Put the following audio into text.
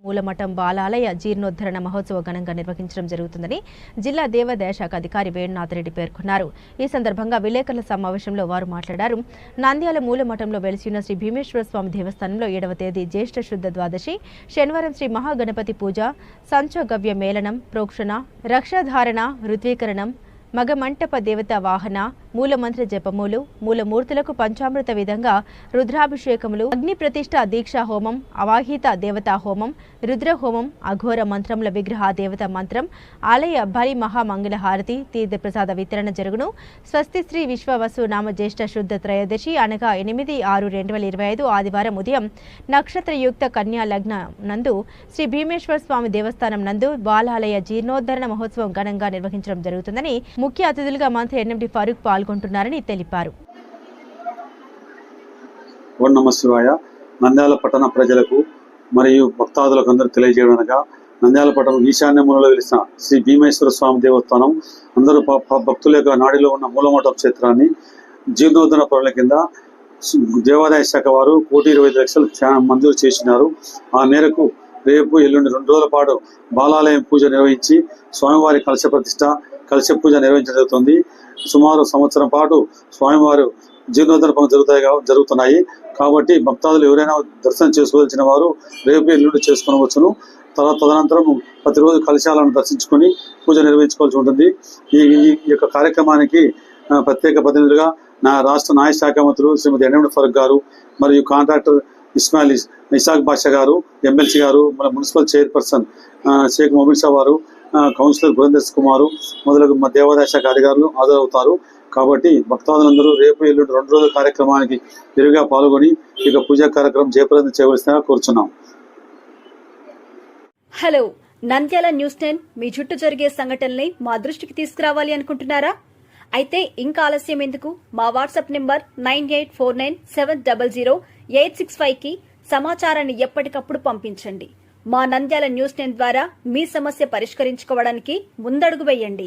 మూలమఠం బాలాలయ జీర్ణోద్ధరణ మహోత్సవ ఘనంగా నిర్వహించడం జరుగుతుందని జిల్లా దేవాదాయ శాఖ అధికారి వేణునాథ్ రెడ్డి పేర్కొన్నారు. ఈ సందర్భంగా విలేకరుల సమావేశంలో వారు మాట్లాడారు. నంద్యాల మూలమఠంలో వెలిసిన శ్రీ భీమేశ్వర స్వామి దేవస్థానంలో 7వ తేదీ జ్యేష్ఠ శుద్ధ ద్వాదశి శనివారం శ్రీ మహాగణపతి పూజ, సంచోగవ్య మేళనం, ప్రోక్షణ, రక్షాధారణ, ఋత్వీకరణం, మగమంటప దేవత వాహన, మూలమంత్ర జపములు, మూలమూర్తులకు పంచామృత విధంగా రుద్రాభిషేకములు, అగ్ని ప్రతిష్ఠ దీక్షా హోమం, అవాహిత దేవతా హోమం, రుద్రహోమం, అఘోర మంత్రముల విగ్రహ దేవత మంత్రం, ఆలయ బలి మహామంగళ హారతి, తీర్థప్రసాద వితరణ జరుగును. స్వస్తి శ్రీ విశ్వవసు నామ జ్యేష్ఠ శుద్ధ త్రయోదశి అనగా 8/6/2025 ఆదివారం ఉదయం నక్షత్రయుక్త కన్యా లగ్న నందు శ్రీ భీమేశ్వర స్వామి దేవస్థానం నందు బాలాలయ జీర్ణోద్ధరణ మహోత్సవం ఘనంగా నిర్వహించడం జరుగుతుందని ముఖ్య అతిథులుగా మంత్రి ఎన్ఎండి ఫరూక్ పాల్గొంటున్నారని తెలిపారు. ఓం నమః శివాయ. నంద్యాల పట్టణ ప్రజలకు మరియు భక్తాదులకు అందరూ తెలియజేయడనగా నంద్యాల పట్టణం ఈశాన్య మూలలో వెలిసిన శ్రీ భీమేశ్వర స్వామి దేవస్థానం అందరూ భక్తుల యొక్క నాడిలో ఉన్న మూలమఠం క్షేత్రాన్ని జీర్ణోద్ధరణ పనుల కింద దేవాదాయ శాఖ వారు 1,25,00,000 మంజూరు చేసినారు. ఆ మేరకు రేపు ఎల్లుండి 2 రోజుల పాటు బాలాలయం పూజ నిర్వహించి స్వామివారి కలశ ప్రతిష్ఠ, కలశ పూజ నిర్వహించడం జరుగుతుంది. సుమారు సంవత్సరం పాటు స్వామివారు జీర్ణోద్ధరణ పనులు జరుగుతున్నాయి. కాబట్టి భక్తాదులు ఎవరైనా దర్శనం చేసుకోవాల్సిన వారు రేపు ఎల్లుండి చేసుకునవచ్చును. తదనంతరం ప్రతిరోజు కలశాలను దర్శించుకొని పూజ నిర్వహించుకోవాల్సి ఉంటుంది. ఈ యొక్క కార్యక్రమానికి ప్రత్యేక ప్రతినిధులుగా నా రాష్ట్ర న్యాయ శాఖ మంత్రులు శ్రీమతి ఎన్ఎండి ఫరూక్ గారు మరియు కాంట్రాక్టర్ ఇస్మాయిల్ ఇసాక్ బాషా గారు, ఎమ్మెల్సీ గారు, మన మున్సిపల్ చైర్పర్సన్ షేక్ మొబిన్ షా వారు, కౌన్సిలర్ గురేందర్ కుమారు మొదలగు దేవాదాయ శాఖ అధికారులు హాజరవుతారు. కాబట్టి భక్తాదులందరూ రేపు ఎల్లుండి 2 రోజుల కార్యక్రమానికి విరివిగా పాల్గొని ఇక పూజా కార్యక్రమం జయప్రదం చేయవలసిందిగా కోరుచున్నాం. హలో, నంద్యాల న్యూస్ 10 మీ చుట్టూ జరిగే సంఘటనల్ని మా దృష్టికి తీసుకురావాలి అనుకుంటున్నారా? అయితే ఇంకా ఆలస్యం ఎందుకు? మా వాట్సాప్ నెంబర్ 9849700865కి సమాచారాన్ని ఎప్పటికప్పుడు పంపించండి. మా నంద్యాల న్యూస్ 10 ద్వారా మీ సమస్య పరిష్కరించుకోవడానికి ముందడుగు వేయండి.